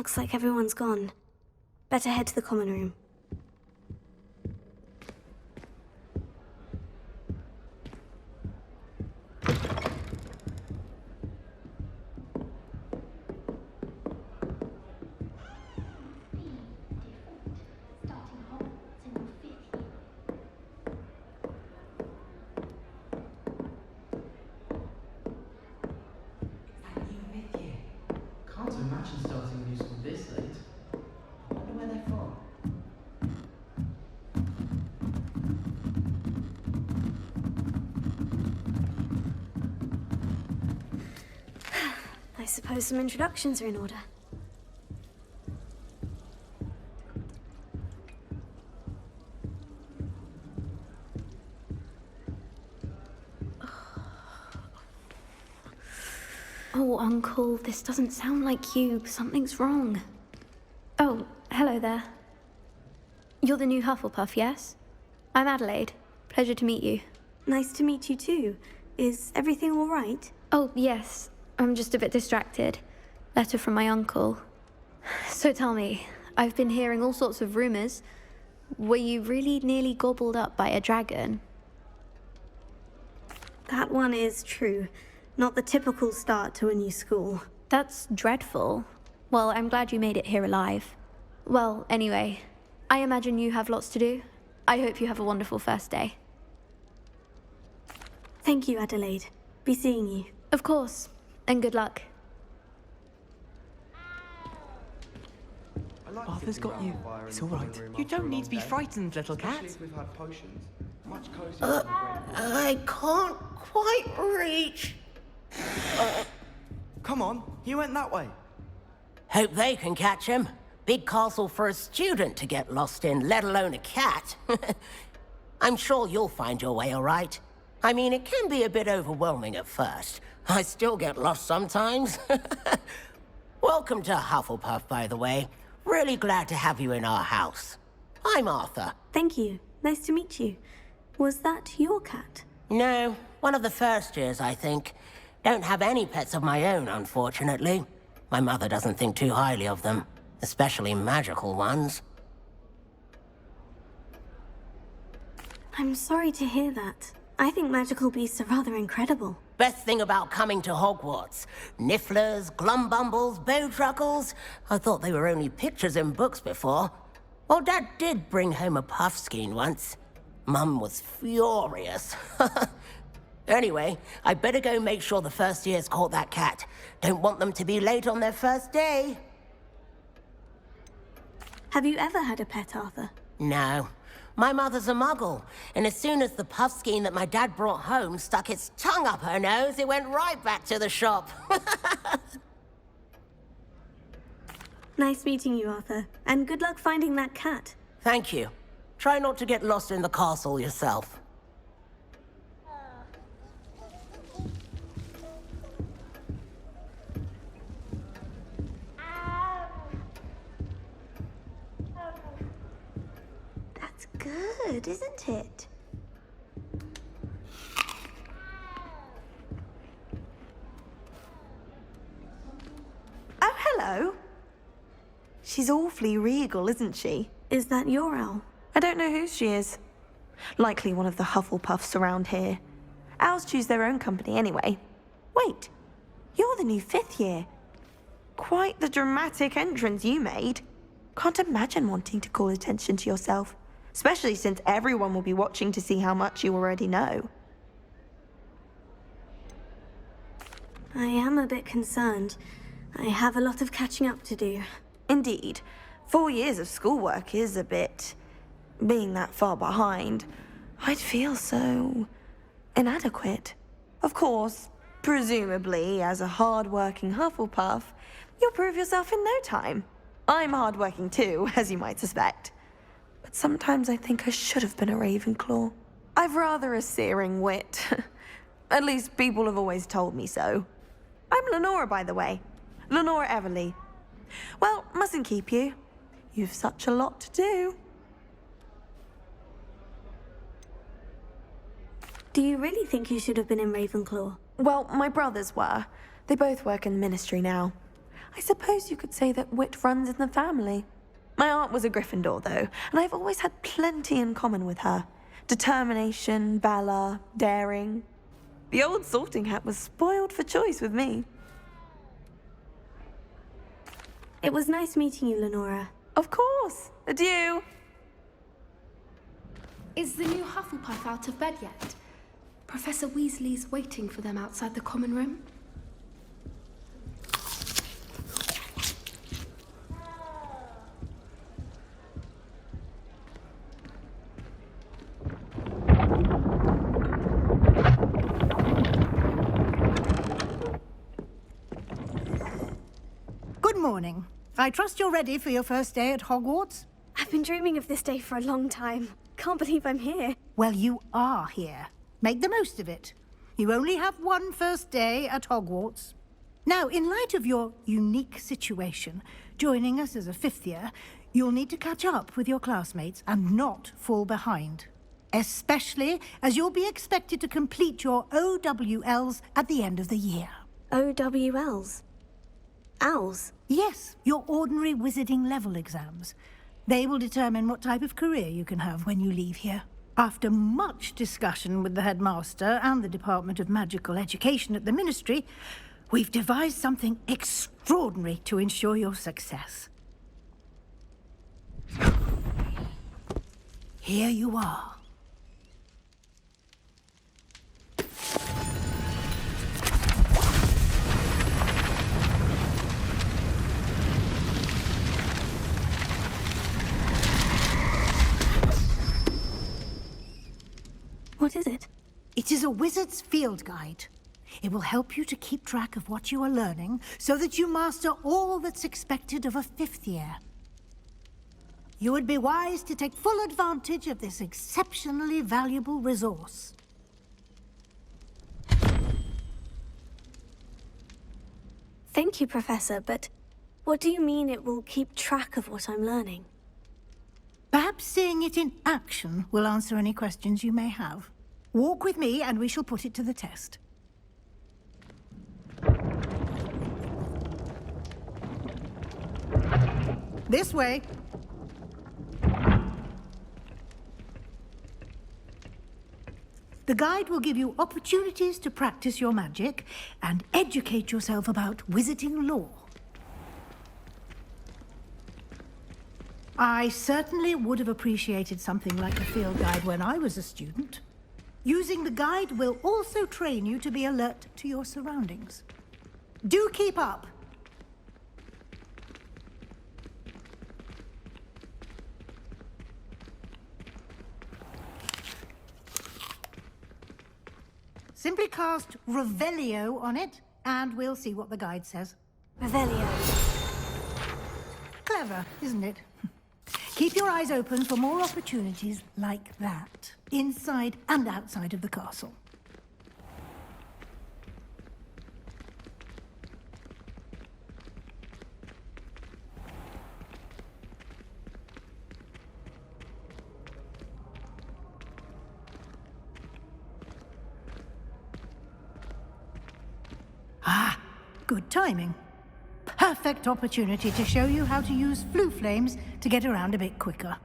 Looks like everyone's gone. Better head to the common room. Can't imagine starting a new school this late. I wonder where they're from. I suppose some introductions are in order. Oh, Uncle, this doesn't sound like you. Something's wrong. Oh, hello there. You're the new Hufflepuff, yes? I'm Adelaide. Pleasure to meet you. Nice to meet you too. Is everything all right? Oh, yes. I'm just a bit distracted. Letter from my uncle. So tell me, I've been hearing all sorts of rumors. Were you really nearly gobbled up by a dragon? That one is true. Not the typical start to a new school. That's dreadful. Well, I'm glad you made it here alive. Well, anyway, I imagine you have lots to do. I hope you have a wonderful first day. Thank you, Adelaide. Be seeing you. Of course. And good luck. Arthur's got you. It's all right. You don't need to be frightened, little cat. I can't quite reach. Come on, he went that way. Hope they can catch him. Big castle for a student to get lost in, let alone a cat. I'm sure you'll find your way all right. I mean, it can be a bit overwhelming at first. I still get lost sometimes. Welcome to Hufflepuff, by the way. Really glad to have you in our house. I'm Arthur. Thank you. Nice to meet you. Was that your cat? No, one of the first years, I think. Don't have any pets of my own, unfortunately. My mother doesn't think too highly of them, especially magical ones. I'm sorry to hear that. I think magical beasts are rather incredible. Best thing about coming to Hogwarts. Nifflers, glumbumbles, bowtruckles. I thought they were only pictures in books before. Well, Dad did bring home a puffskein once. Mum was furious. Anyway, I better go make sure the first years caught that cat. Don't want them to be late on their first day. Have you ever had a pet, Arthur? No. My mother's a muggle, and as soon as the puffskein that my dad brought home stuck its tongue up her nose, it went right back to the shop. Nice meeting you, Arthur. And good luck finding that cat. Thank you. Try not to get lost in the castle yourself. That's good, isn't it? Oh, hello. She's awfully regal, isn't she? Is that your owl? I don't know who she is. Likely one of the Hufflepuffs around here. Owls choose their own company anyway. Wait, you're the new 5th year. Quite the dramatic entrance you made. Can't imagine wanting to call attention to yourself, especially since everyone will be watching to see how much you already know. I am a bit concerned. I have a lot of catching up to do. Indeed, 4 years of schoolwork is a bit... Being that far behind, I'd feel so... inadequate. Of course, presumably, as a hard-working Hufflepuff, you'll prove yourself in no time. I'm hard-working too, as you might suspect. But sometimes I think I should have been a Ravenclaw. I've rather a searing wit. At least people have always told me so. I'm Lenora, by the way. Lenora Everly. Well, mustn't keep you. You've such a lot to do. Do you really think you should have been in Ravenclaw? Well, my brothers were. They both work in the ministry now. I suppose you could say that wit runs in the family. My aunt was a Gryffindor, though, and I've always had plenty in common with her. Determination, valor, daring. The old sorting hat was spoiled for choice with me. It was nice meeting you, Lenora. Of course. Adieu. Is the new Hufflepuff out of bed yet? Professor Weasley's waiting for them outside the common room. Good morning. I trust you're ready for your first day at Hogwarts? I've been dreaming of this day for a long time. Can't believe I'm here. Well, you are here. Make the most of it. You only have one first day at Hogwarts. Now, in light of your unique situation, joining us as a fifth year, you'll need to catch up with your classmates and not fall behind. Especially as you'll be expected to complete your OWLs at the end of the year. OWLs? Owls? Yes, your ordinary wizarding level exams. They will determine what type of career you can have when you leave here. After much discussion with the headmaster and the Department of Magical Education at the Ministry, we've devised something extraordinary to ensure your success. Here you are. What is it? It is a wizard's field guide. It will help you to keep track of what you are learning so that you master all that's expected of a fifth year. You would be wise to take full advantage of this exceptionally valuable resource. Thank you, Professor, but what do you mean it will keep track of what I'm learning? Perhaps seeing it in action will answer any questions you may have. Walk with me and we shall put it to the test. This way. The guide will give you opportunities to practice your magic and educate yourself about wizarding lore. I certainly would have appreciated something like a field guide when I was a student. Using the guide will also train you to be alert to your surroundings. Do keep up! Simply cast Revelio on it, and we'll see what the guide says. Revelio. Clever, isn't it? Keep your eyes open for more opportunities like that, inside and outside of the castle. Ah, good timing. Perfect opportunity to show you how to use flue flames to get around a bit quicker.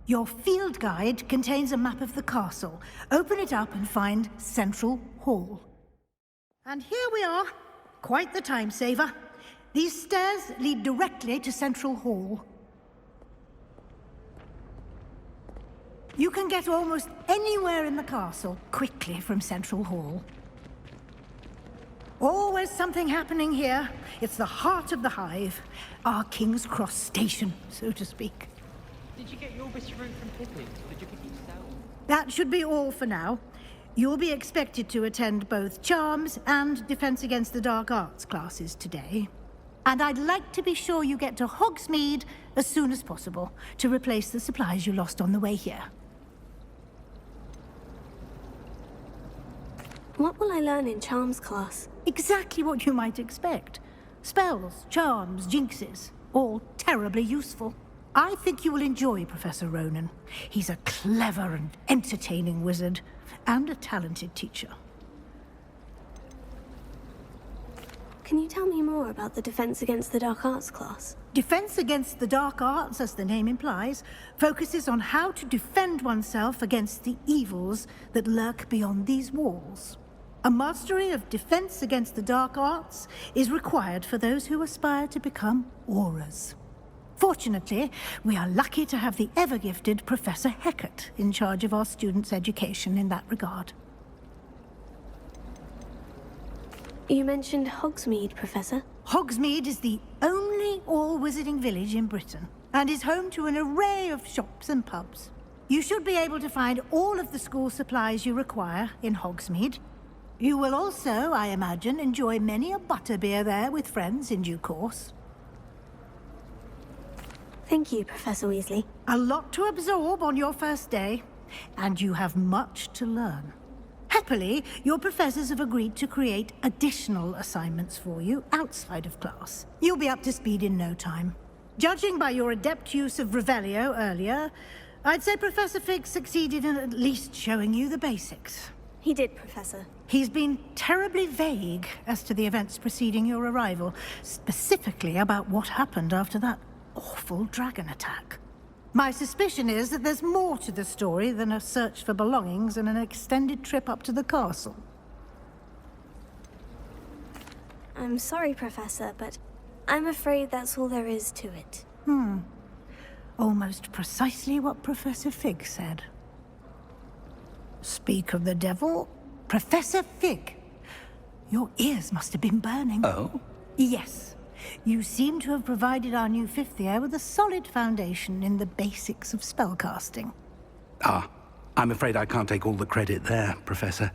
Your field guide contains a map of the castle. Open it up and find Central Hall. And here we are. Quite the time saver. These stairs lead directly to Central Hall. You can get almost anywhere in the castle quickly from Central Hall. Always something happening here. It's the heart of the hive. Our King's Cross station, so to speak. Did you get your bit of room from Pippin? Did you pick it yourself? That should be all for now. You'll be expected to attend both Charms and Defense Against the Dark Arts classes today. And I'd like to be sure you get to Hogsmeade as soon as possible to replace the supplies you lost on the way here. What will I learn in Charms class? Exactly what you might expect. Spells, charms, jinxes, all terribly useful. I think you will enjoy Professor Ronan. He's a clever and entertaining wizard, and a talented teacher. Can you tell me more about the Defense Against the Dark Arts class? Defense Against the Dark Arts, as the name implies, focuses on how to defend oneself against the evils that lurk beyond these walls. A mastery of Defense Against the Dark Arts is required for those who aspire to become Aurors. Fortunately, we are lucky to have the ever-gifted Professor Hecat in charge of our students' education in that regard. You mentioned Hogsmeade, Professor. Hogsmeade is the only all-wizarding village in Britain, and is home to an array of shops and pubs. You should be able to find all of the school supplies you require in Hogsmeade. You will also, I imagine, enjoy many a butterbeer there with friends in due course. Thank you, Professor Weasley. A lot to absorb on your first day, and you have much to learn. Happily, your professors have agreed to create additional assignments for you outside of class. You'll be up to speed in no time. Judging by your adept use of Revelio earlier, I'd say Professor Fig succeeded in at least showing you the basics. He did, Professor. He's been terribly vague as to the events preceding your arrival, specifically about what happened after that awful dragon attack. My suspicion is that there's more to the story than a search for belongings and an extended trip up to the castle. I'm sorry, Professor, but I'm afraid that's all there is to it. Almost precisely what Professor Fig said. Speak of the devil, Professor Fig. Your ears must have been burning. Oh? Yes. You seem to have provided our new fifth year with a solid foundation in the basics of spellcasting. Ah, I'm afraid I can't take all the credit there, Professor.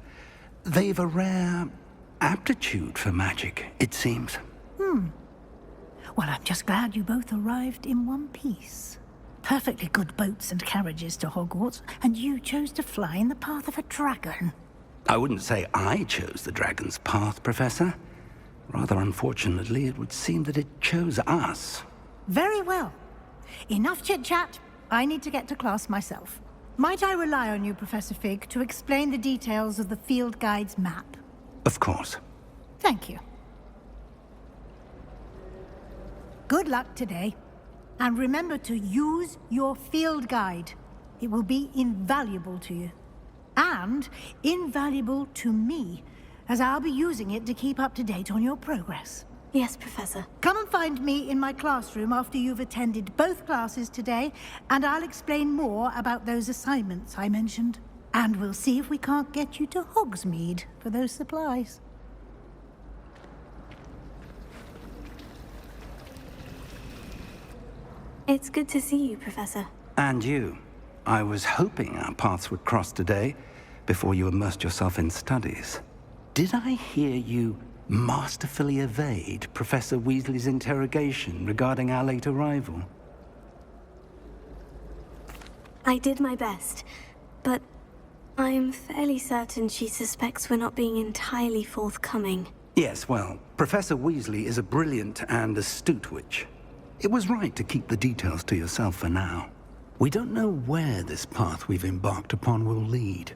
They've a rare aptitude for magic, it seems. Well, I'm just glad you both arrived in one piece. Perfectly good boats and carriages to Hogwarts, and you chose to fly in the path of a dragon. I wouldn't say I chose the dragon's path, Professor. Rather unfortunately, it would seem that it chose us. Very well. Enough chit-chat. I need to get to class myself. Might I rely on you, Professor Fig, to explain the details of the field guide's map? Of course. Thank you. Good luck today. And remember to use your field guide. It will be invaluable to you. And invaluable to me, as I'll be using it to keep up to date on your progress. Yes, Professor. Come and find me in my classroom after you've attended both classes today, and I'll explain more about those assignments I mentioned. And we'll see if we can't get you to Hogsmeade for those supplies. It's good to see you, Professor. And you. I was hoping our paths would cross today, before you immersed yourself in studies. Did I hear you masterfully evade Professor Weasley's interrogation regarding our late arrival? I did my best, but I'm fairly certain she suspects we're not being entirely forthcoming. Yes, well, Professor Weasley is a brilliant and astute witch. It was right to keep the details to yourself for now. We don't know where this path we've embarked upon will lead.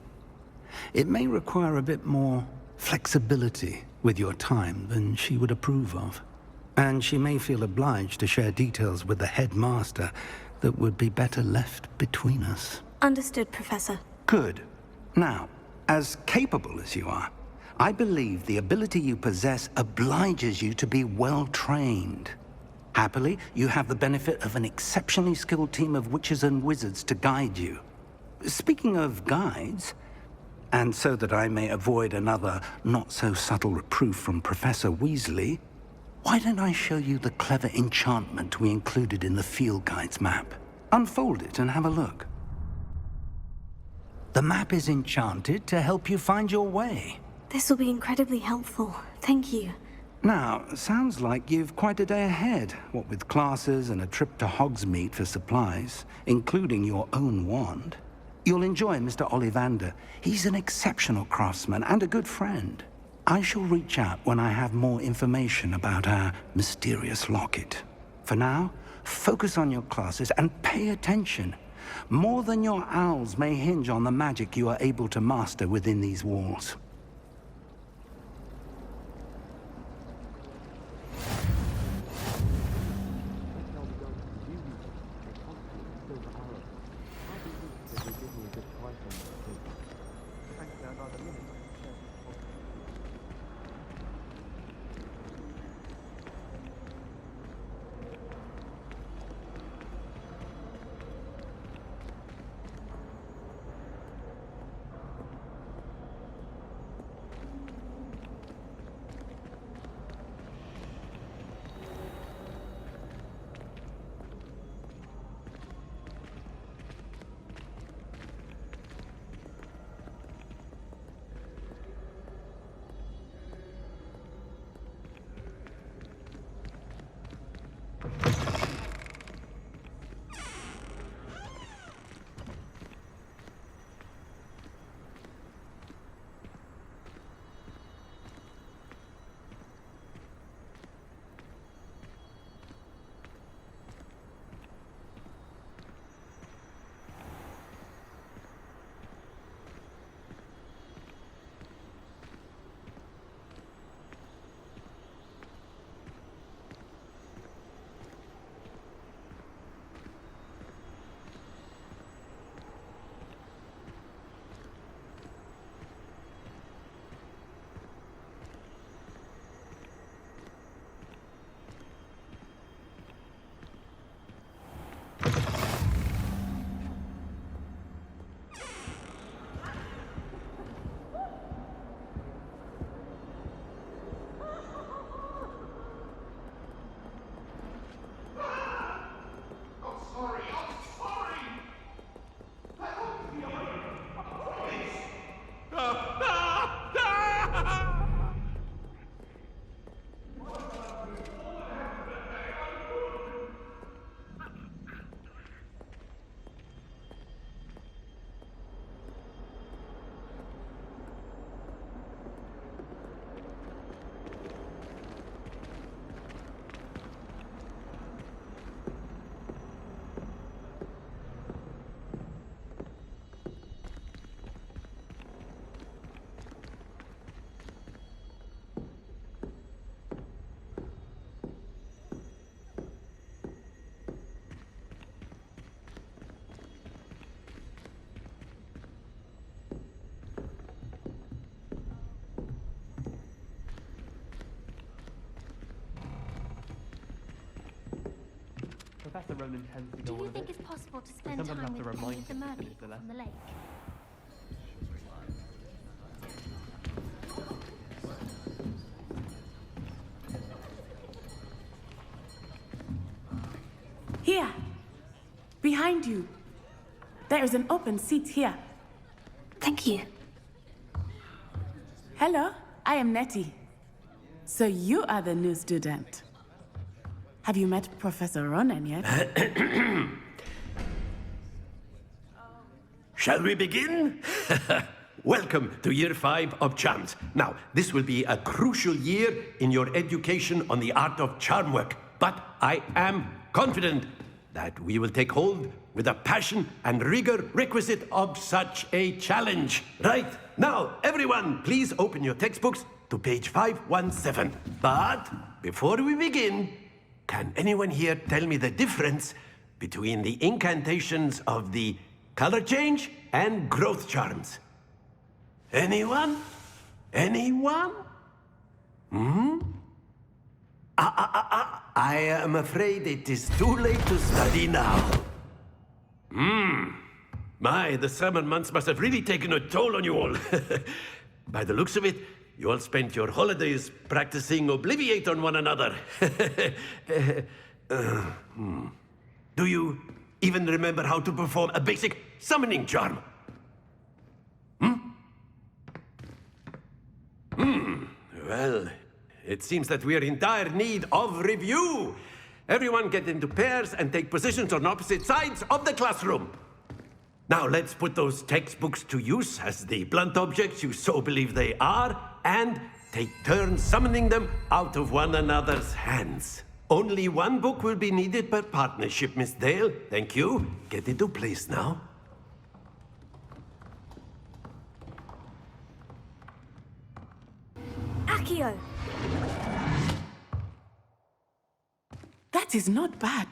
It may require a bit more flexibility with your time than she would approve of. And she may feel obliged to share details with the headmaster that would be better left between us. Understood, Professor. Good. Now, as capable as you are, I believe the ability you possess obliges you to be well trained. Happily, you have the benefit of an exceptionally skilled team of witches and wizards to guide you. Speaking of guides, and so that I may avoid another not-so-subtle reproof from Professor Weasley, why don't I show you the clever enchantment we included in the field guide's map? Unfold it and have a look. The map is enchanted to help you find your way. This will be incredibly helpful. Thank you. Now, sounds like you've quite a day ahead, what with classes and a trip to Hogsmeade for supplies, including your own wand. You'll enjoy Mr. Ollivander. He's an exceptional craftsman and a good friend. I shall reach out when I have more information about our mysterious locket. For now, focus on your classes and pay attention. More than your owls may hinge on the magic you are able to master within these walls. Professor Ronan tends to Do go on you a think bit. it's possible to We spend sometimes time have to with any remind of the him to mer finish the people lesson. from the lake? Here, behind you. There is an open seat here. Thank you. Hello, I am Nettie. So you are the new student. Have you met Professor Ronan yet? Shall we begin? Welcome to Year 5 of Charms. Now, this will be a crucial year in your education on the art of charm work. But I am confident that we will take hold with the passion and rigor requisite of such a challenge. Right, now, everyone, please open your textbooks to page 517. But before we begin, can anyone here tell me the difference between the incantations of the color change and growth charms? Anyone? Anyone? I am afraid it is too late to study now. My, the summer months must have really taken a toll on you all. By the looks of it, you all spent your holidays practicing Obliviate on one another. Do you even remember how to perform a basic summoning charm? Well, it seems that we are in dire need of review. Everyone get into pairs and take positions on opposite sides of the classroom. Now let's put those textbooks to use as the blunt objects you so believe they are, and take turns summoning them out of one another's hands. Only one book will be needed per partnership, Miss Dale. Thank you. Get into place now. Accio! That is not bad.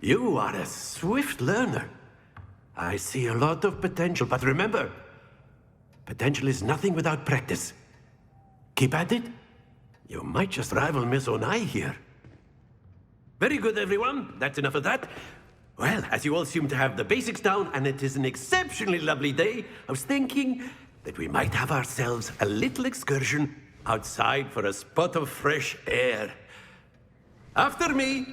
You are a swift learner. I see a lot of potential, but remember, potential is nothing without practice. Keep at it. You might just rival Miss Onai here. Very good, everyone. That's enough of that. Well, as you all seem to have the basics down, and it is an exceptionally lovely day, I was thinking that we might have ourselves a little excursion outside for a spot of fresh air. After me.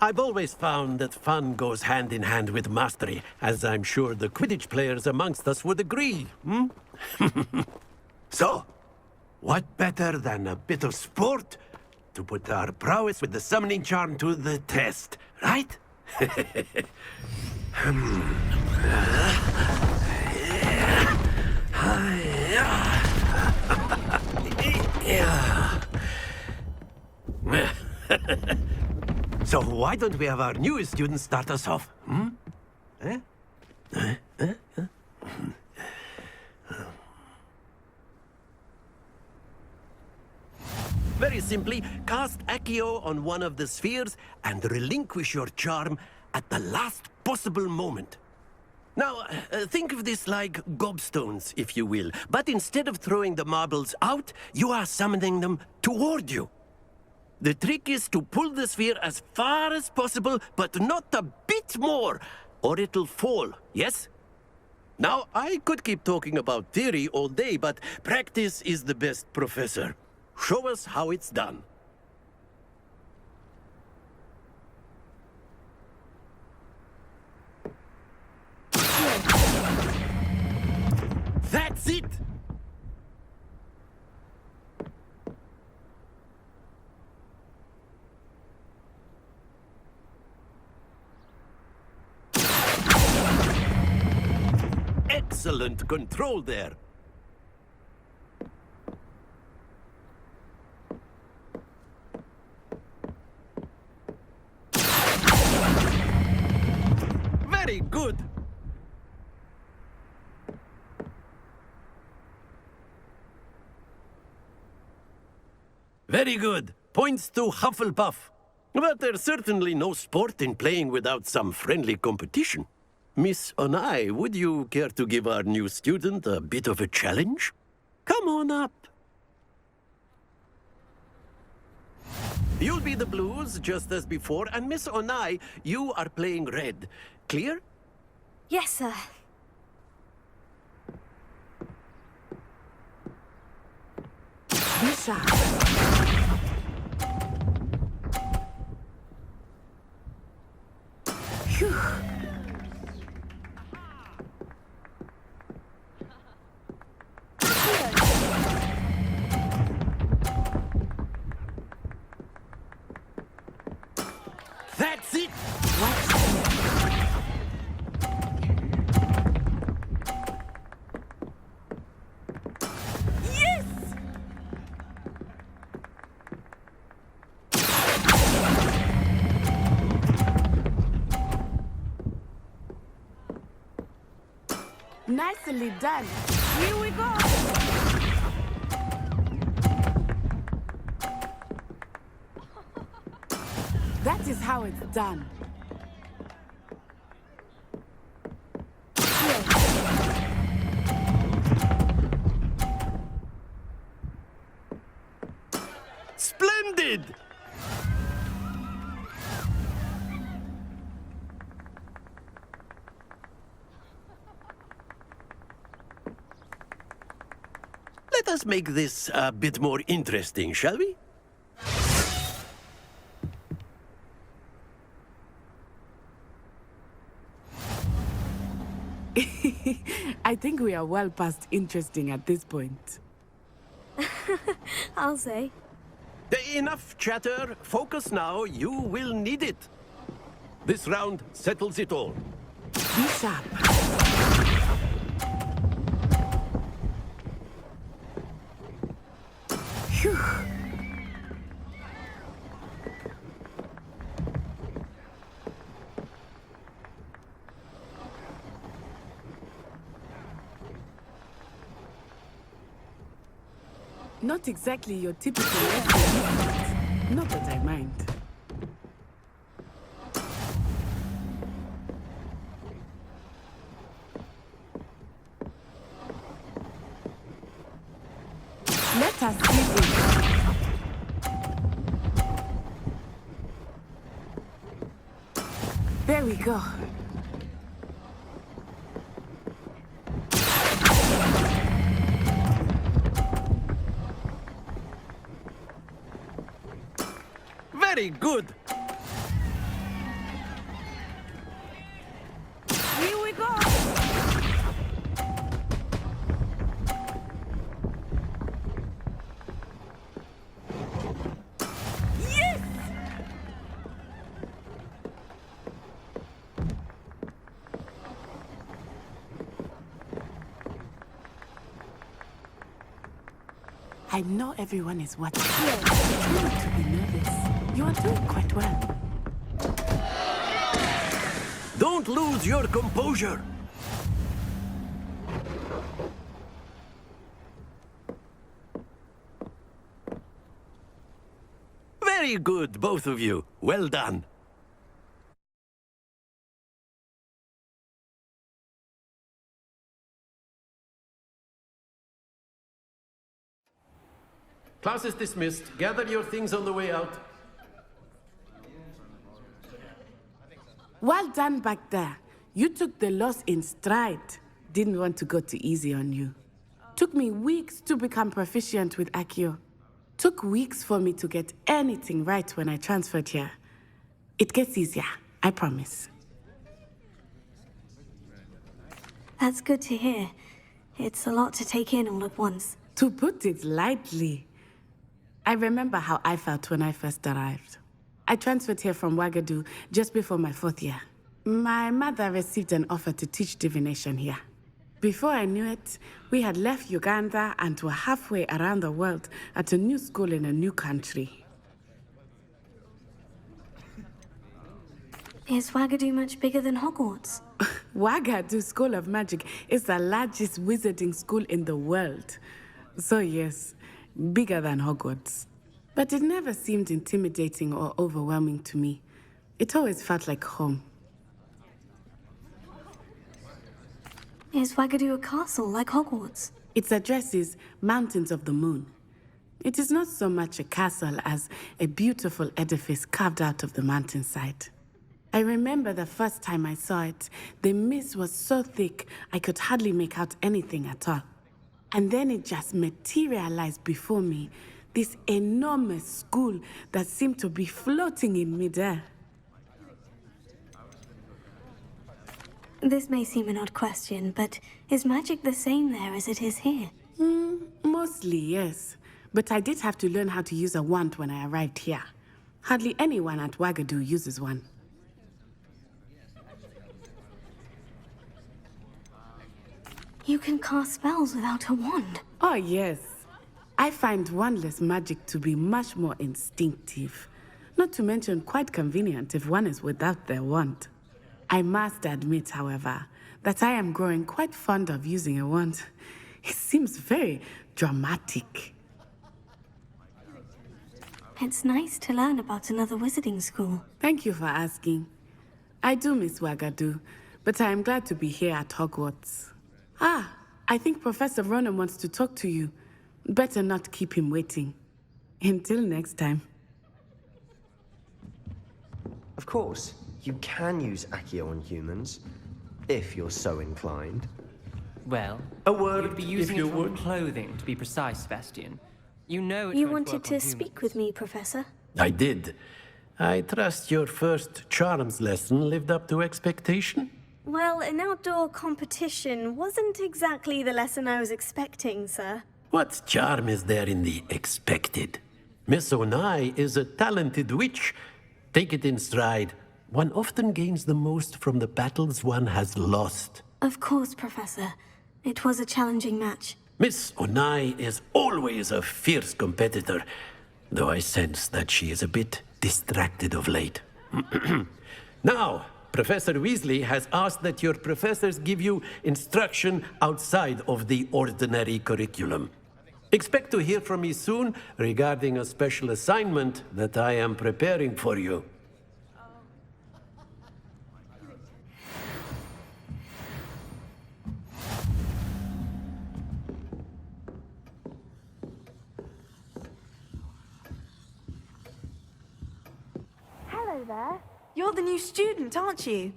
I've always found that fun goes hand in hand with mastery, as I'm sure the Quidditch players amongst us would agree, So, what better than a bit of sport to put our prowess with the summoning charm to the test, right? So why don't we have our newest student start us off? Very simply, cast Accio on one of the spheres and relinquish your charm at the last possible moment. Now, think of this like gobstones, if you will. But instead of throwing the marbles out, you are summoning them toward you. The trick is to pull the sphere as far as possible, but not a bit more, or it'll fall, yes? Now, I could keep talking about theory all day, but practice is the best professor. Show us how it's done. That's it! Excellent control there. Very good. Very good. Points to Hufflepuff. But there's certainly no sport in playing without some friendly competition. Miss Onai, would you care to give our new student a bit of a challenge? Come on up. You'll be the blues, just as before, and Miss Onai, you are playing red. Clear? Yes, sir. Lisa. Phew. That's it! Yes! Nicely done. Here we go. That is how it's done. Splendid! Let us make this a bit more interesting, shall we? I think we are well past interesting at this point. I'll say. Enough chatter. Focus now. You will need it. This round settles it all. Be sharp. Phew. Not exactly your typical lesson. Not that I mind. Let us see this. There we go. Very good. Here we go. Yes! I know everyone is watching. Try not to be nervous. You are doing quite well. Don't lose your composure. Very good, both of you. Well done. Class is dismissed. Gather your things on the way out. Well done back there. You took the loss in stride. Didn't want to go too easy on you. Took me weeks to become proficient with Accio. Took weeks for me to get anything right when I transferred here. It gets easier, I promise. That's good to hear. It's a lot to take in all at once. To put it lightly, I remember how I felt when I first arrived. I transferred here from Ouagadougou just before my 4th year. My mother received an offer to teach divination here. Before I knew it, we had left Uganda and were halfway around the world at a new school in a new country. Is Ouagadougou much bigger than Hogwarts? Ouagadougou School of Magic is the largest wizarding school in the world. So yes, bigger than Hogwarts. But it never seemed intimidating or overwhelming to me. It always felt like home. Is Ouagadougou a castle like Hogwarts? Its address is Mountains of the Moon. It is not so much a castle as a beautiful edifice carved out of the mountainside. I remember the first time I saw it, the mist was so thick I could hardly make out anything at all. And then it just materialized before me, this enormous school that seemed to be floating in midair. This may seem an odd question, but is magic the same there as it is here? Mostly, yes. But I did have to learn how to use a wand when I arrived here. Hardly anyone at Wagadu uses one. You can cast spells without a wand. Oh, yes. I find wandless magic to be much more instinctive. Not to mention quite convenient if one is without their wand. I must admit, however, that I am growing quite fond of using a wand. It seems very dramatic. It's nice to learn about another wizarding school. Thank you for asking. I do miss Wagadu, but I am glad to be here at Hogwarts. Ah, I think Professor Ronan wants to talk to you. Better not keep him waiting. Until next time. Of course, you can use Accio on humans, if you're so inclined. Well, A word, you'd be using if you it on would. clothing, to be precise, Sebastian. You know it You won't wanted work to on speak humans. with me, Professor? I did. I trust your first charms lesson lived up to expectation? Well, an outdoor competition wasn't exactly the lesson I was expecting, sir. What charm is there in the expected? Miss Onai is a talented witch. Take it in stride. One often gains the most from the battles one has lost. Of course, Professor. It was a challenging match. Miss Onai is always a fierce competitor, though I sense that she is a bit distracted of late. Now, Professor Weasley has asked that your professors give you instruction outside of the ordinary curriculum. Expect to hear from me soon regarding a special assignment that I am preparing for you. Hello there. You're the new student, aren't you?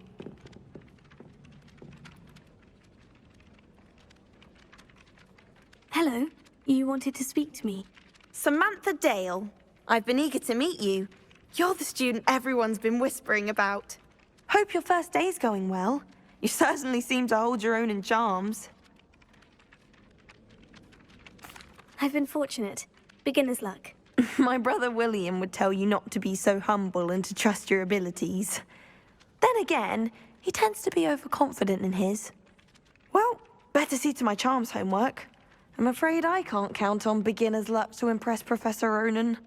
Hello. You wanted to speak to me? Samantha Dale. I've been eager to meet you. You're the student everyone's been whispering about. Hope your first day's going well. You certainly seem to hold your own in charms. I've been fortunate. Beginner's luck. My brother William would tell you not to be so humble and to trust your abilities. Then again, he tends to be overconfident in his. Well, better see to my charms homework. I'm afraid I can't count on beginner's luck to impress Professor Ronan.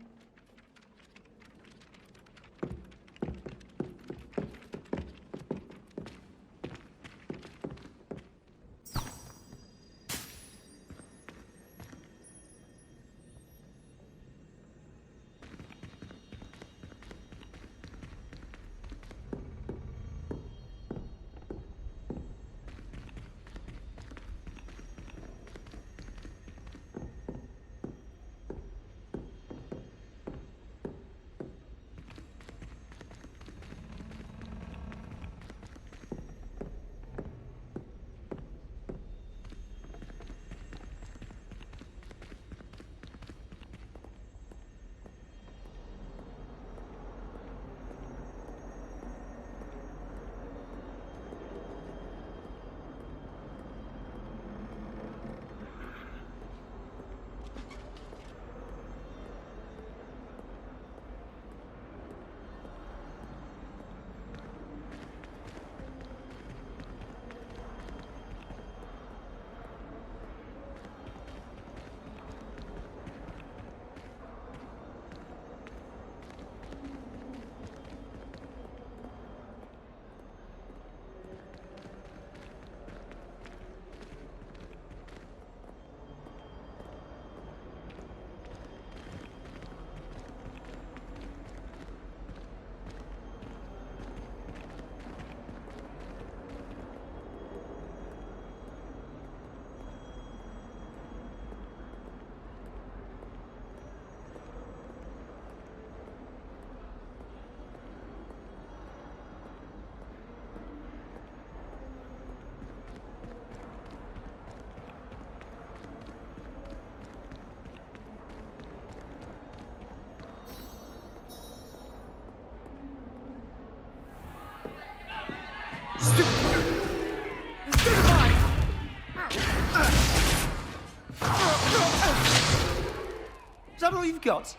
Is that all you've got?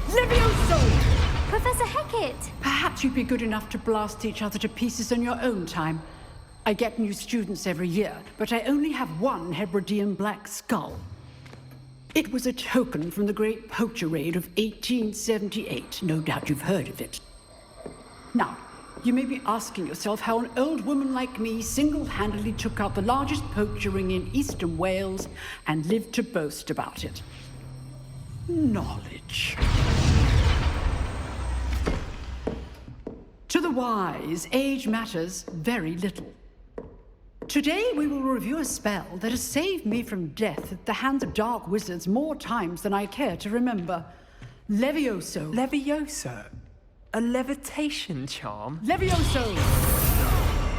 Levioso! Professor Hecat! Perhaps you'd be good enough to blast each other to pieces in your own time. I get new students every year, but I only have one Hebridean black skull. It was a token from the Great Poacher Raid of 1878. No doubt you've heard of it. Now, you may be asking yourself how an old woman like me single-handedly took out the largest poacher ring in eastern Wales and lived to boast about it. Knowledge. To the wise, age matters very little. Today we will review a spell that has saved me from death at the hands of dark wizards more times than I care to remember. Levioso. Levioso? A levitation charm? Levioso!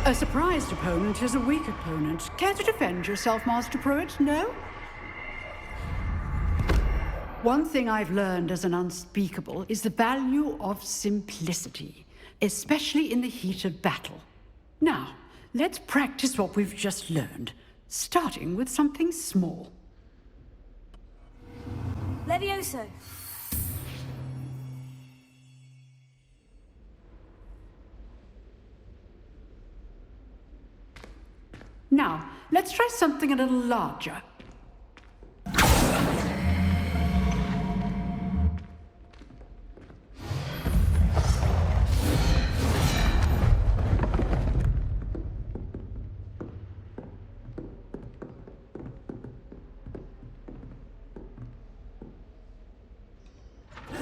A surprised opponent is a weak opponent. Care to defend yourself, Master Pruitt? No? One thing I've learned as an unspeakable is the value of simplicity, especially in the heat of battle. Now, let's practice what we've just learned, starting with something small. Levioso. Now, let's try something a little larger.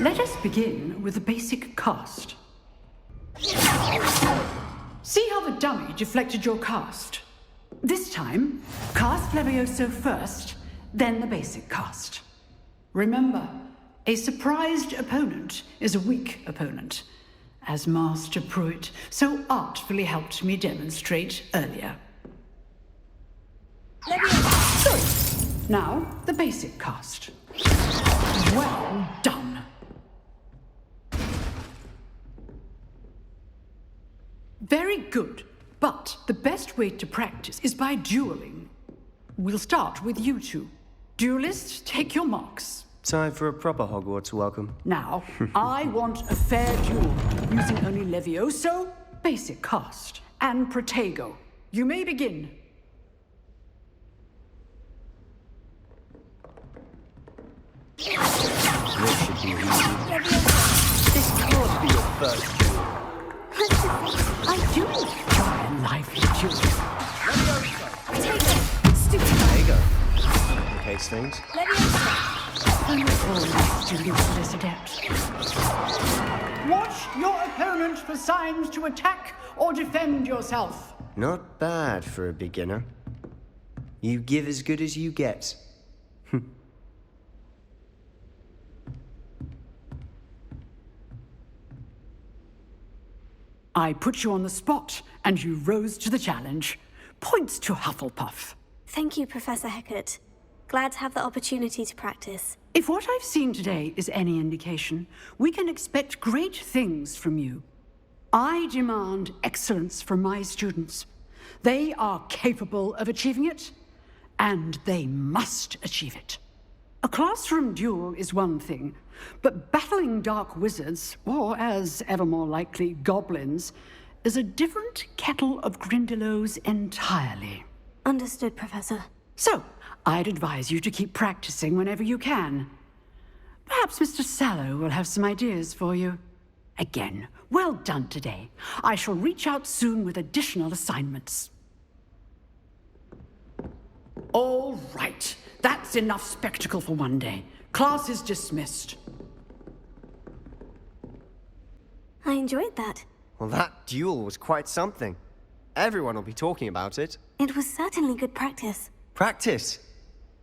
Let us begin with the basic cast. See how the dummy deflected your cast? This time, cast Levioso first, then the basic cast. Remember, a surprised opponent is a weak opponent, as Master Pruitt so artfully helped me demonstrate earlier. Good. Now, the basic cast. Well done. Very good, but the best way to practice is by dueling. We'll start with you two. Duelists, take your marks. Time for a proper Hogwarts welcome. Now, I want a fair duel, using only Levioso, basic cast, and Protego. You may begin. This should be easy. This can't be your first duel. I do try and lively duel. Protego. Complicates things. All students are this adept. Watch your opponent for signs to attack or defend yourself. Not bad for a beginner. You give as good as you get. I put you on the spot, and you rose to the challenge. Points to Hufflepuff. Thank you, Professor Hecat. Glad to have the opportunity to practice. If what I've seen today is any indication, we can expect great things from you. I demand excellence from my students. They are capable of achieving it, and they must achieve it. A classroom duel is one thing, but battling dark wizards, or as ever more likely, goblins, is a different kettle of Grindylows entirely. Understood, Professor. So, I'd advise you to keep practicing whenever you can. Perhaps Mr. Sallow will have some ideas for you. Again, well done today. I shall reach out soon with additional assignments. All right. That's enough spectacle for one day. Class is dismissed. I enjoyed that. Well, that duel was quite something. Everyone will be talking about it. It was certainly good practice. Practice?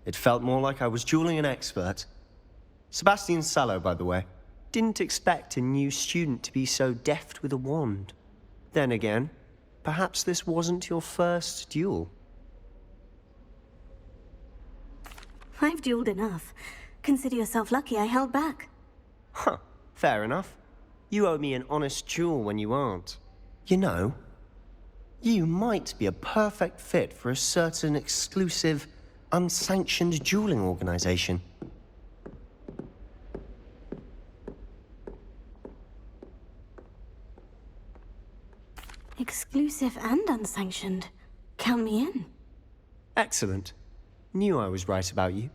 It felt more like I was dueling an expert. Sebastian Sallow, by the way. Didn't expect a new student to be so deft with a wand. Then again, perhaps this wasn't your first duel. I've dueled enough. Consider yourself lucky I held back. Huh, fair enough. You owe me an honest jewel when you aren't. You know, you might be a perfect fit for a certain exclusive, unsanctioned dueling organization. Exclusive and unsanctioned. Count me in. Excellent. Knew I was right about you.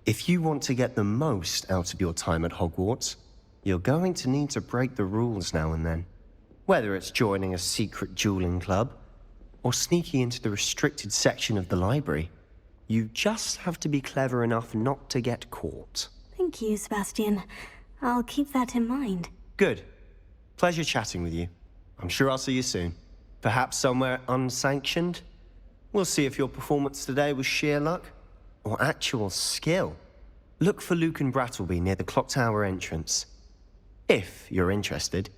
If you want to get the most out of your time at Hogwarts, you're going to need to break the rules now and then. Whether it's joining a secret dueling club, or sneaking into the restricted section of the library, you just have to be clever enough not to get caught. Thank you, Sebastian. I'll keep that in mind. Good. Pleasure chatting with you. I'm sure I'll see you soon. Perhaps somewhere unsanctioned? We'll see if your performance today was sheer luck, or actual skill. Look for Luke and Brattleby near the clock tower entrance. If you're interested.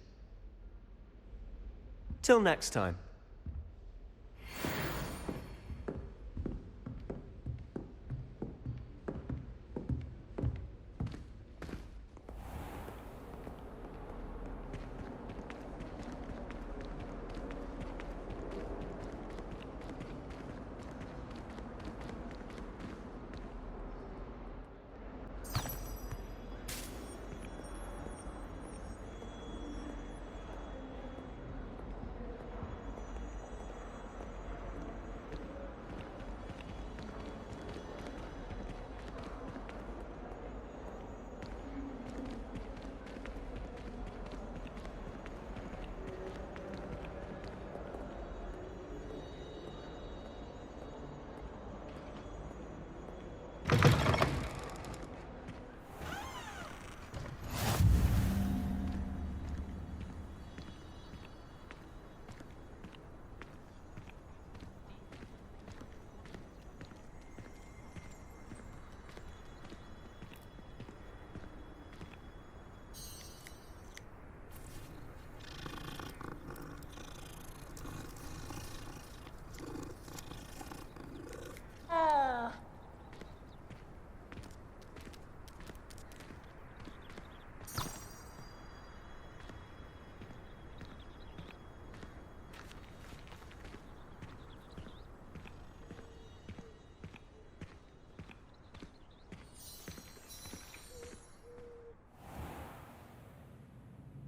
Till next time.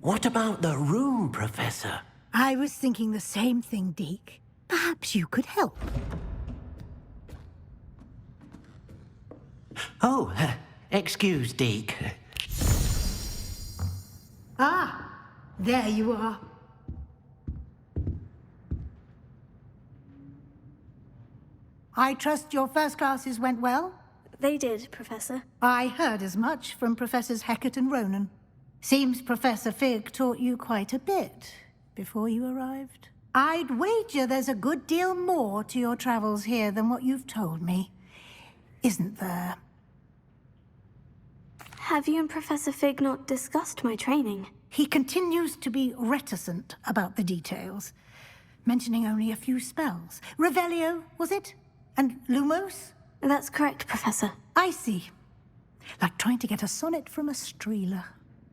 What about the room, Professor? I was thinking the same thing, Deke. Perhaps you could help. Oh, excuse, Deke. Ah, there you are. I trust your first classes went well? They did, Professor. I heard as much from Professors Hecat and Ronan. Seems Professor Fig taught you quite a bit before you arrived. I'd wager there's a good deal more to your travels here than what you've told me. Isn't there? Have you and Professor Fig not discussed my training? He continues to be reticent about the details, mentioning only a few spells. Revelio, was it? And Lumos? That's correct, Professor. I see. Like trying to get a sonnet from a streeler.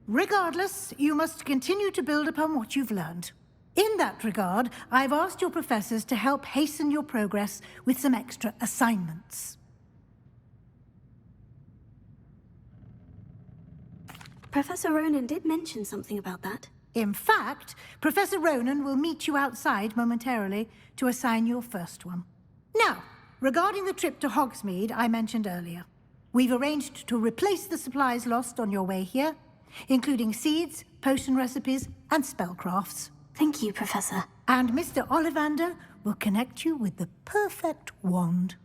Regardless, you must continue to build upon what you've learned. In that regard, I've asked your professors to help hasten your progress with some extra assignments. Professor Ronan did mention something about that. In fact, Professor Ronan will meet you outside momentarily to assign your first one. Now, regarding the trip to Hogsmeade I mentioned earlier, we've arranged to replace the supplies lost on your way here, including seeds, potion recipes, and spellcrafts. Thank you, Professor. And Mr. Ollivander will connect you with the perfect wand.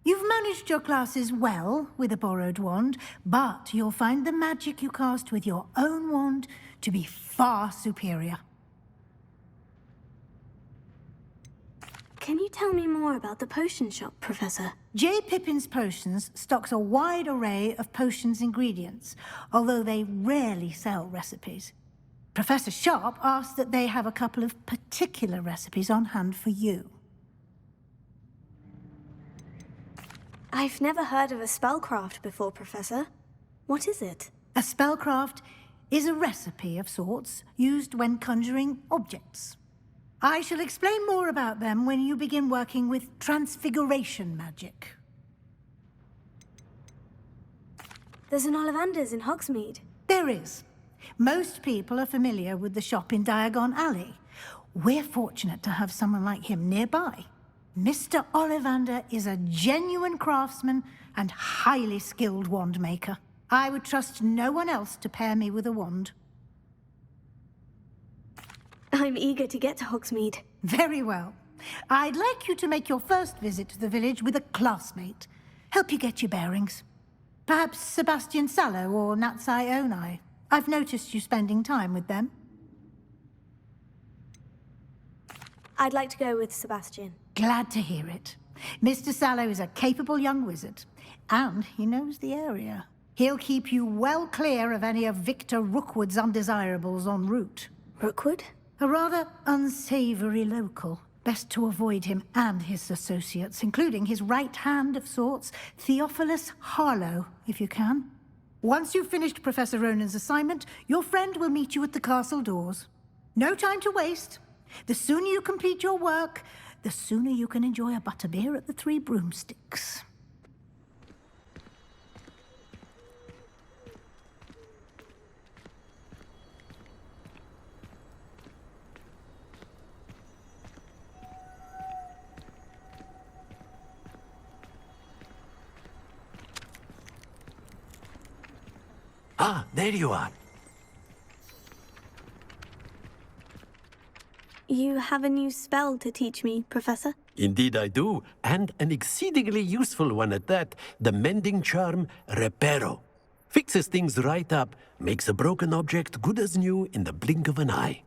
You've managed your classes well with a borrowed wand, but you'll find the magic you cast with your own wand to be far superior. Can you tell me more about the potion shop, Professor? J. Pippin's Potions stocks a wide array of potions ingredients, although they rarely sell recipes. Professor Sharp asked that they have a couple of particular recipes on hand for you. I've never heard of a spellcraft before, Professor. What is it? A spellcraft is a recipe of sorts used when conjuring objects. I shall explain more about them when you begin working with transfiguration magic. There's an Ollivander's in Hogsmeade. There is. Most people are familiar with the shop in Diagon Alley. We're fortunate to have someone like him nearby. Mr. Ollivander is a genuine craftsman and highly skilled wand maker. I would trust no one else to pair me with a wand. I'm eager to get to Hogsmeade. Very well. I'd like you to make your first visit to the village with a classmate. Help you get your bearings. Perhaps Sebastian Sallow or Natsai Onai. I've noticed you spending time with them. I'd like to go with Sebastian. Glad to hear it. Mr. Sallow is a capable young wizard, and he knows the area. He'll keep you well clear of any of Victor Rookwood's undesirables en route. Rookwood? A rather unsavory local. Best to avoid him and his associates, including his right hand of sorts, Theophilus Harlow, if you can. Once you've finished Professor Ronan's assignment, your friend will meet you at the castle doors. No time to waste. The sooner you complete your work, the sooner you can enjoy a butterbeer at the Three Broomsticks. Ah, there you are. You have a new spell to teach me, Professor? Indeed I do, and an exceedingly useful one at that. The mending charm, Reparo. Fixes things right up, makes a broken object good as new in the blink of an eye.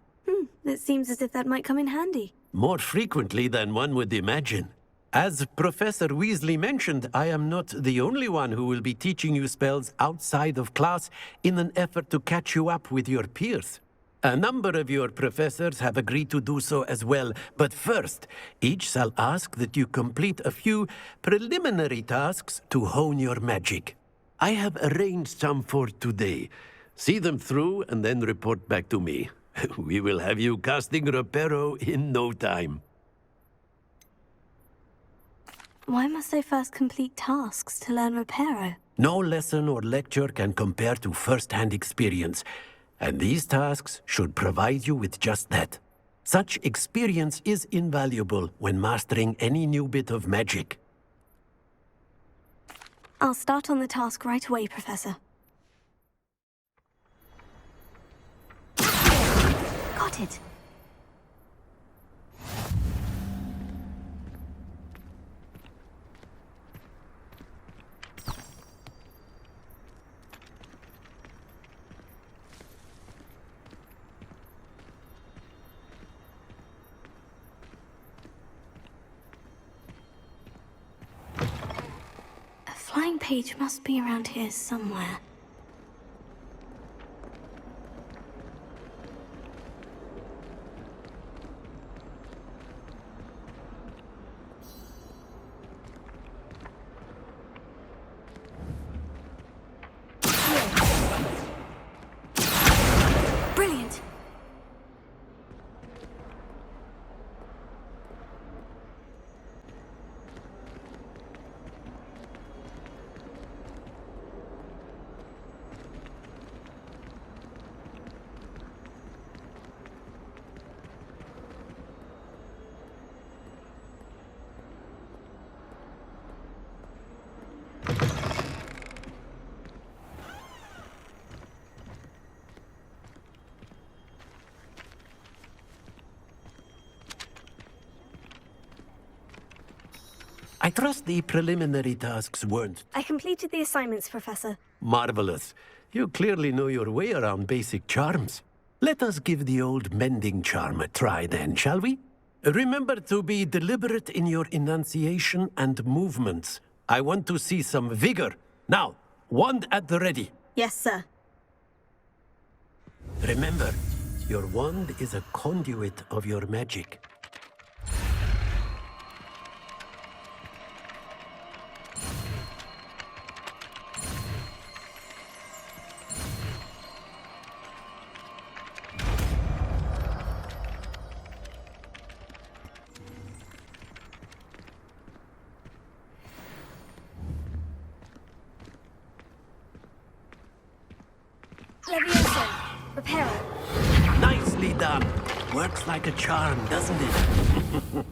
It seems as if that might come in handy. More frequently than one would imagine. As Professor Weasley mentioned, I am not the only one who will be teaching you spells outside of class in an effort to catch you up with your peers. A number of your professors have agreed to do so as well, but first, each shall ask that you complete a few preliminary tasks to hone your magic. I have arranged some for today. See them through and then report back to me. We will have you casting Reparo in no time. Why must I first complete tasks to learn Reparo? No lesson or lecture can compare to first-hand experience, and these tasks should provide you with just that. Such experience is invaluable when mastering any new bit of magic. I'll start on the task right away, Professor. Got it. Flying page must be around here somewhere. Brilliant! I trust the preliminary tasks weren't I completed the assignments, Professor. marvelous. You clearly know your way around basic charms. Let us give the old mending charm a try then, shall we? Remember to be deliberate in your enunciation and movements. I want to see some vigor. Now, wand at the ready. Yes, sir. Remember, your wand is a conduit of your magic. Levioso. Reparo. Nicely done. Works like a charm, doesn't it?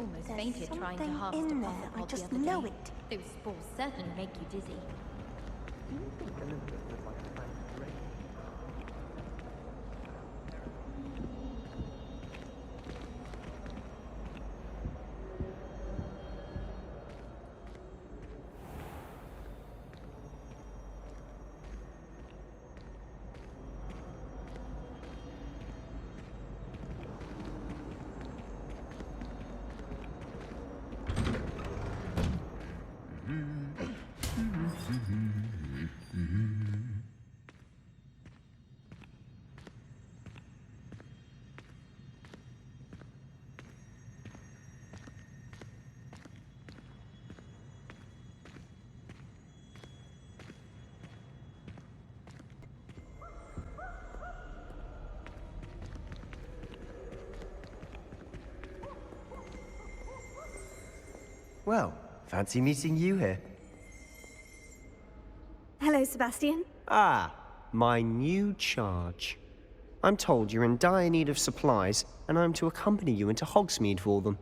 Almost There's fainted trying to something harvest in a there, pothole I the just other know day. it. Those spores certainly make you dizzy. Well, fancy meeting you here. Hello, Sebastian. Ah, my new charge. I'm told you're in dire need of supplies, and I'm to accompany you into Hogsmeade for them.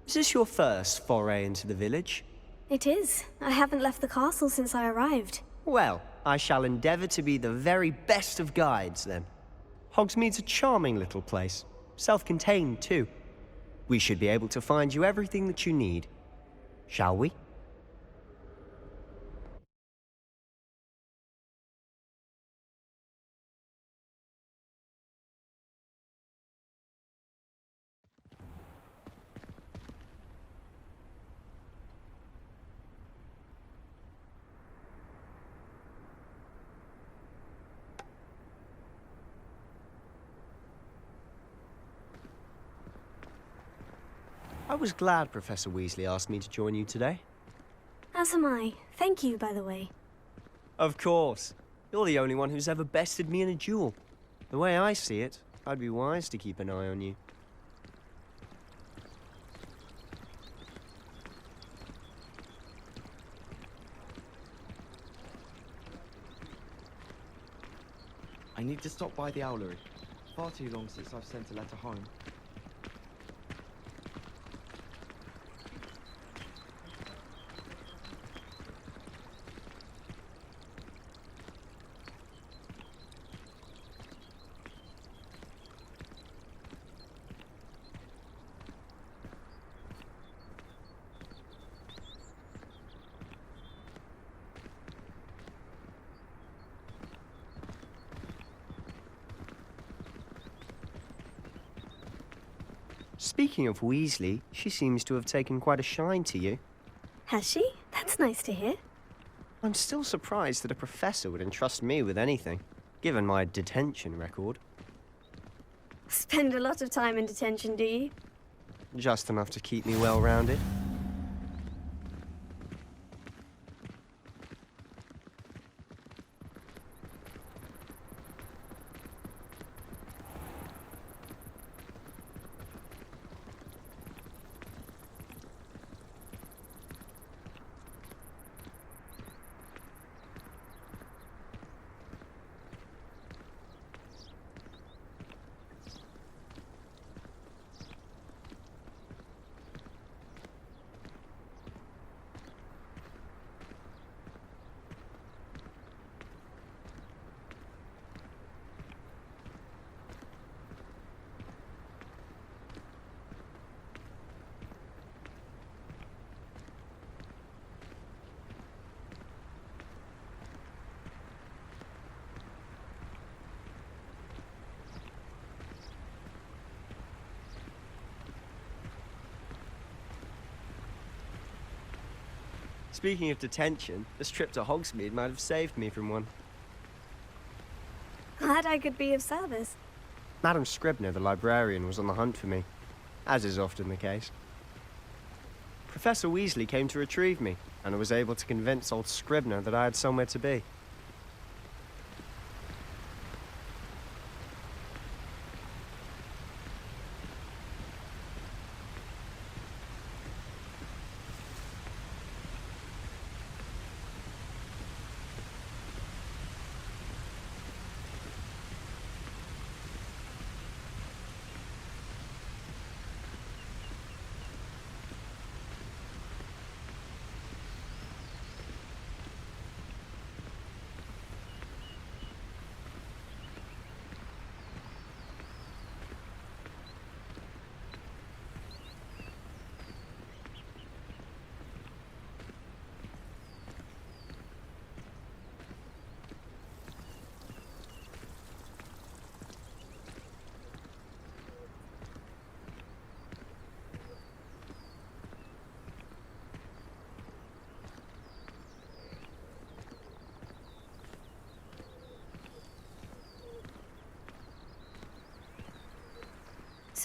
Is this your first foray into the village? It is. I haven't left the castle since I arrived. Well, I shall endeavour to be the very best of guides, then. Hogsmeade's a charming little place. Self-contained, too. We should be able to find you everything that you need. Shall we? I was glad Professor Weasley asked me to join you today. As am I. Thank you, by the way. Of course. You're the only one who's ever bested me in a duel. The way I see it, I'd be wise to keep an eye on you. I need to stop by the owlery. Far too long since I've sent a letter home. Speaking of Weasley, she seems to have taken quite a shine to you. Has she? That's nice to hear. I'm still surprised that a professor would entrust me with anything, given my detention record. Spend a lot of time in detention, do you? Just enough to keep me well-rounded. Speaking of detention, this trip to Hogsmeade might have saved me from one. Glad I could be of service. Madam Scribner, the librarian, was on the hunt for me, as is often the case. Professor Weasley came to retrieve me, and I was able to convince old Scribner that I had somewhere to be.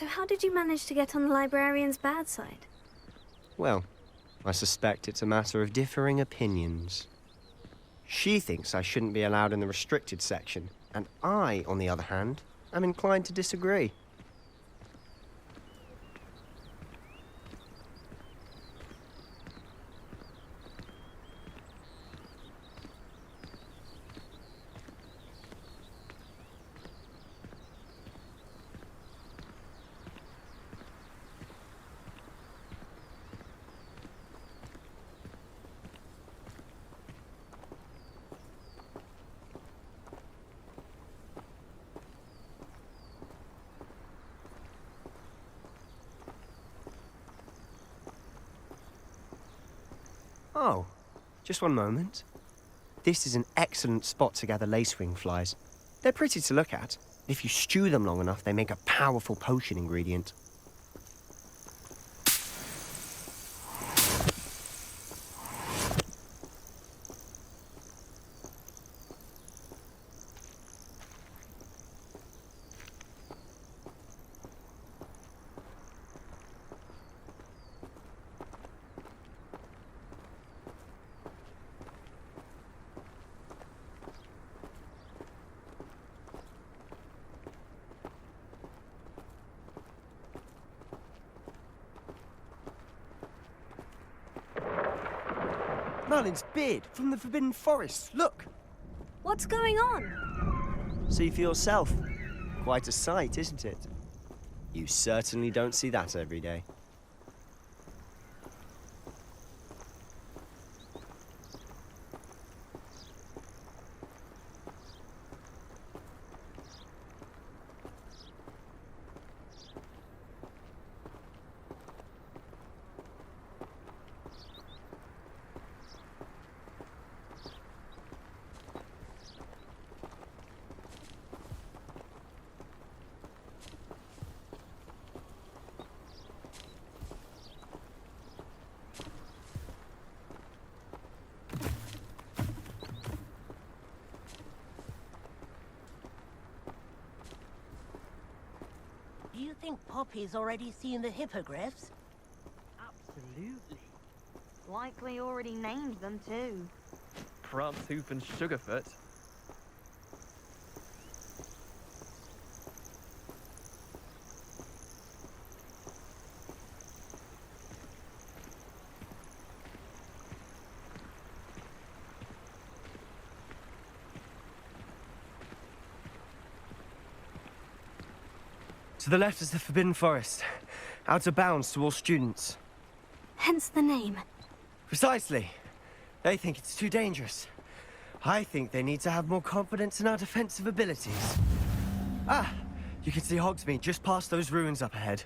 So how did you manage to get on the librarian's bad side? Well, I suspect it's a matter of differing opinions. She thinks I shouldn't be allowed in the restricted section, and I, on the other hand, am inclined to disagree. Oh, just one moment. This is an excellent spot to gather lacewing flies. They're pretty to look at. If you stew them long enough, they make a powerful potion ingredient. Merlin's beard from the Forbidden Forest. Look! What's going on? See for yourself. Quite a sight, isn't it? You certainly don't see that every day. Do you think Poppy's already seen the hippogriffs? Absolutely. Likely already named them too. Prancehoof and Sugarfoot. To the left is the Forbidden Forest. Out of bounds to all students. Hence the name. Precisely. They think it's too dangerous. I think they need to have more confidence in our defensive abilities. Ah! You can see Hogsmeade just past those ruins up ahead.